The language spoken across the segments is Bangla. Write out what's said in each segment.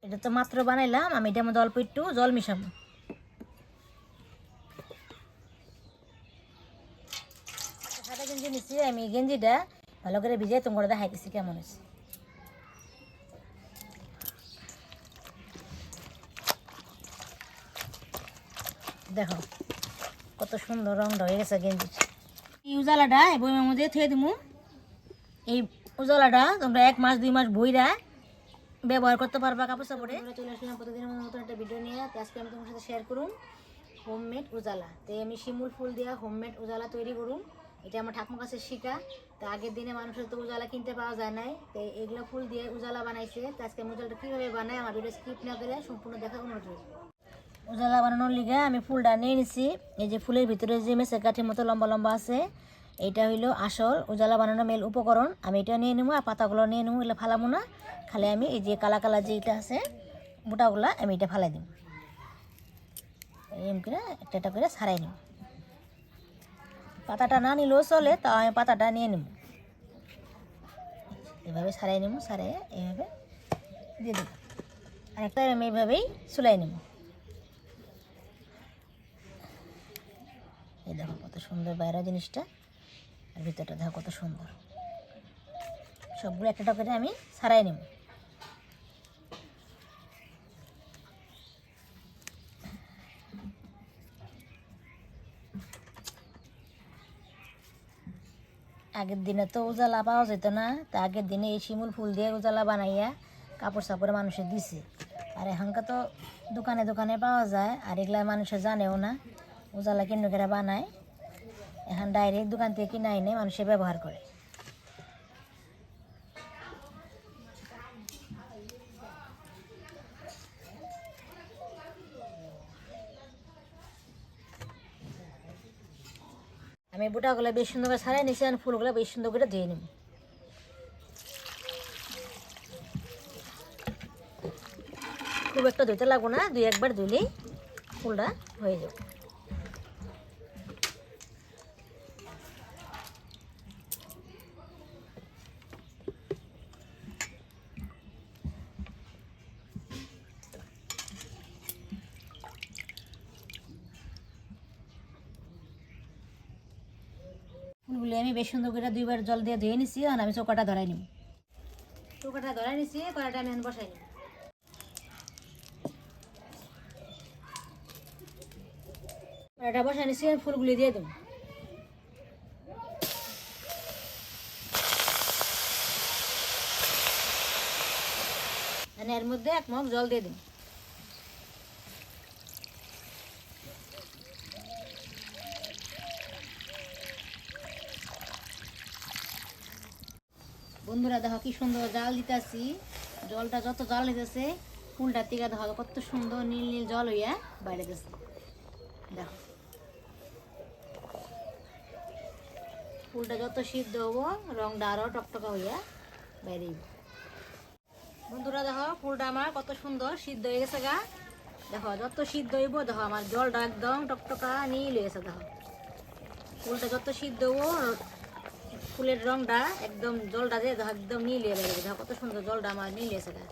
এটা তো মাত্র বানাইলাম, আমি এটার মধ্যে অল্প একটু জল মিশাবো। সাদা গেঞ্জি নিচ্ছি আমি, গেঞ্জিটা ভালো করে ভিজাই তোমরা দেখাইতেছি কেমন হয়েছে। দেখো কত সুন্দর রংটা হয়ে গেছে গেঞ্জির। এই উজালাটা এই বইমের মধ্যে থুয়ে দিমু। এই উজালাটা তোমরা 1 মাস 2 মাস বইরা ব্যবহার করতে পারবা কাপড় চাপড়ে। চলে আসলাম প্রতিদিনের মতো একটা ভিডিও নিয়ে। আজকে আমি তোমার সাথে শেয়ার করুন হোমমেড উজালা। তো আমি শিমুল ফুল দিয়ে হোমমেড উজালা তৈরি করুন। এটা আমার ঠাকুমার কাছে শিখা। তো আগের দিনে মানুষের তো উজালা কিনতে পাওয়া যায় নাই, তো এগুলো ফুল দিয়ে উজালা বানাইছে। তো আজকে উজালাটা কীভাবে বানায় আমার ভিডিও স্কিপ না করে সম্পূর্ণ দেখা অনুরোধ। উজালা বানানোর লিগে আমি ফুলটা নিয়ে নিছি। এই যে ফুলের ভিতরে যে মেসের কাঠির মতো লম্বা লম্বা আছে, এইটা হইলো আসল উজালা বানানোর মেল উপকরণ। আমি এটা নিয়ে নেবো আর পাতাগুলো নিয়ে নেবো, এগুলো ফালাবো না। খালি আমি এই যে কালা কালা যেটা আছে মোটাগুলা আমি এটা ফালাই দিব। এম করে একটা একটা করে ছাড়াই নেব। পাতাটা না নিলেও চলে, তাও আমি পাতাটা নিয়ে নেব। এভাবে ছাড়াই নেব, ছাড়াই এইভাবে দিয়ে দেবো। আরেকটা আমি এইভাবেই চুলাই নেব। এই দেখো কত সুন্দর বাইরের জিনিসটা, আর ভিতরটা দেখো কত সুন্দর। সবগুলো একটা করে আমি ছাড়াই নেব। আগের দিনে তো উজালা পাওয়া যেত না, তা আগের দিনে এই শিমুল ফুল দিয়ে উজালা বানাইয়া কাপড় চাপড়ে মানুষে দিছে। আর এখনকার তো দোকানে দোকানে পাওয়া যায়, আর এগুলা মানুষে জানেও না উজালা কেন করে বানায়। এখন ডাইরেক্ট দোকান থেকে কিনে এনে মানুষে ব্যবহার করে। আমি বুটাগুলো বেশ সুন্দর করে ছাড়াই নিচ্ছি, আর ফুলগুলো বেশ সুন্দর করে ধুয়ে নেব। খুব একটা ধুতে লাগবো না, 2 একবার ধুলেই ফুলটা হয়ে যাবে। ফুলগুলি আমি বেশ সুন্দর করে 2 বার জল দিয়ে ধুয়ে নিচ্ছি। আর আমি চৌকাটা ধরাই নিব। চৌকাটা ধরাই নিচ্ছি, কড়াইটা আমি বসাই নিব। কড়াইটা বসাই নিচ্ছি, ফুলগুলি দিয়ে দেবো। এর মধ্যে 1 মগ জল দিয়ে দিন। বন্ধুরা দেখো কি সুন্দর জাল দিতেছি। জলটা যত জাল দিতেছে ফুলটার থেকে দেখো কত সুন্দর নীল নীল জল হইয়া বাইরে দিতেছে। দেখো ফুলটা যত সিদ্ধ হবো রংটা আরও টকটকা হইয়া বাইরে। বন্ধুরা দেখো ফুলটা আমার কত সুন্দর সিদ্ধ হয়ে গেছে গা। দেখো যত সিদ্ধ হইব দেখো আমার জলটা একদম টকটকা নীল হয়ে গেছে। দেখো ফুলটা যত সিদ্ধ হবো ফুলের রংটা একদম জলটা দিয়ে দেখো একদম নীল হয়ে গেছে। দেখো কত সুন্দর জলটা আমার নীল হয়েছে গা,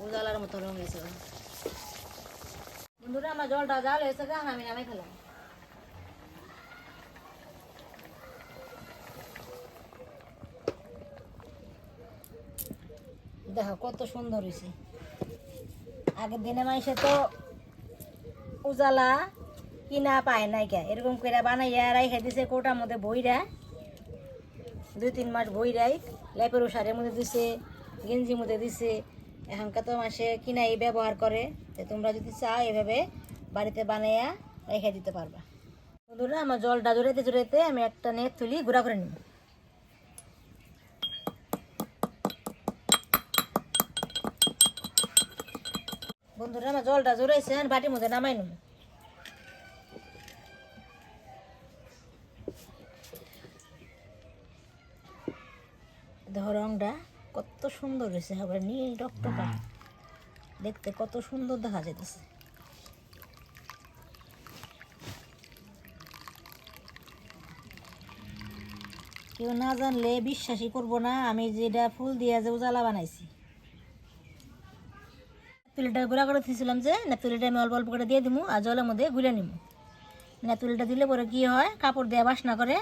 উজালার মতো রং হয়েছে। বন্ধুরা আমার জলটা জাল হয়েছে গা, আমি নামাই ফেলাম। দেখো কত সুন্দর হয়েছে। আগের দিনে মানুষে তো উজালা কিনা পায় নাই কে, এরকম করে বানাইয়া রাইখা দিছে কোটার মধ্যে বইরা। 2-3 মাস বইরাই লেপের সারের মধ্যে দিছে, গেঞ্জির মধ্যে দিছে। এখনকার তো মাসে কিনাই ব্যবহার করে। তো তোমরা যদি চাও এভাবে বাড়িতে বানাইয়া রেখে দিতে পারবা। বন্ধুরা আমার জলটা জড়াইতে জড়াইতে আমি একটা নেট তুলি গুঁড়া করে নিব। বন্ধুরা আমার জলটা জড়াইছে, বাটির মধ্যে নামাই নেব। দেখো রংটা কত সুন্দর হয়েছে, আবার নীল টকটকা, দেখতে কত সুন্দর দেখা যাইতেছে। কেউ না জানলে বিশ্বাসই করবো না আমি যেটা ফুল দিয়ে যে উজালা বানাইছি। তুলিটা গুঁড়া করে দিয়েছিলাম যে না তুলিটা আমি অল্প অল্প করে দিয়ে দিব আর জলের মধ্যে গুলে নিব। না তুলিটা দিলে পরে কী হয়, কাপড় দিয়ে বাসনা করে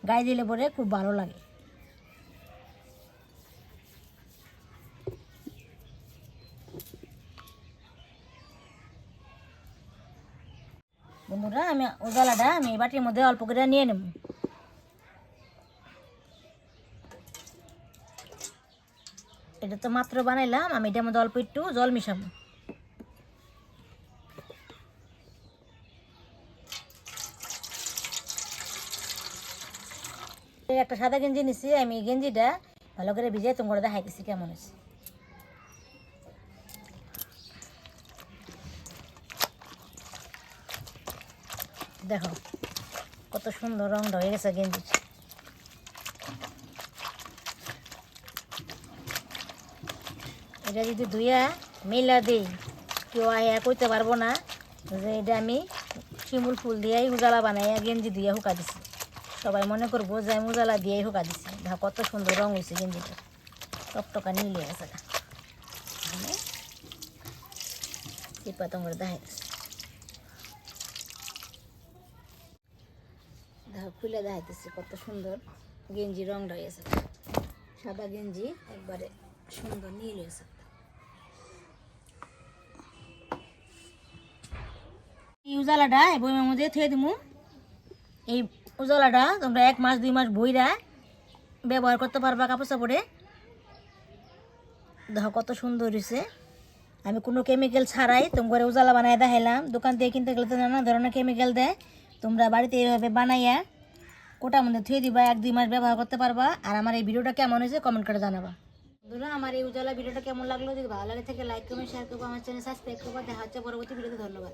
গায়ে দিলে পরে খুব ভালো লাগে। বন্ধুরা আমি উজালাটা আমি এই বাটির মধ্যে অল্প করে নিয়ে নেব। এটা তো মাত্র বানাইলাম, আমি এটার মধ্যে অল্প একটু জল মিশাবো। একটা সাদা গেঞ্জি নিছি, আমি এই গেঞ্জিটা ভালো করে ভিজিয়ে তোমার দেখাইতেছি কেমন হয়েছে। দেখো কত সুন্দর রংটা হয়ে গেছে গেঞ্জির। এটা যদি ধুইয়া মেলা দিই কেউ আয়া কইতে পারবো না যে এটা আমি শিমুল ফুল দিয়েই উজালা বানাইয়া গেঞ্জি দিয়ে শুকা দিছি। সবাই মনে করবো যে আমি উজালা দিয়েই শুকা দিছি। দেখো কত সুন্দর রং হয়েছে গেঞ্জিটা, টকটকা নীল হয়ে গেছে। চিপা তোমার দেখাইতেছে, দেখো খুলে দেখাইতেছে কত সুন্দর গেঞ্জি রংটা হয়েছে। সাদা গেঞ্জি একবারে সুন্দর নীল হয়েছে। এই উজালাটা এই বইমের মধ্যে থুয়ে দিমু। এই উজালাটা তোমরা 1 মাস 2 মাস বইরা ব্যবহার করতে পারবা কাপড় চাপড়ে। দেখো কত সুন্দর হয়েছে। আমি কোনো কেমিক্যাল ছাড়াই তোমার উজালা বানাই দেখাইলাম। দোকান থেকে কিনতে গেলে তো নানা ধরনের কেমিক্যাল দেয়। তোমরা বাড়িতে এইভাবে বানাইয়া কোটার মধ্যে থুয়ে দিবা, 1-2 মাস ব্যবহার করতে পারবা। আর আমার এই ভিডিওটা কেমন হয়েছে কমেন্ট করে জানাবা। বন্ধুরা আমার এই উজালা ভিডিওটা কেমন লাগলো, যদি ভালো লাগে থাকে লাইক কমেন্ট শেয়ার করবো, আমার চ্যানেল সাবস্ক্রাইব করবো। দেখা হচ্ছে পরবর্তী ভিডিওতে। ধন্যবাদ।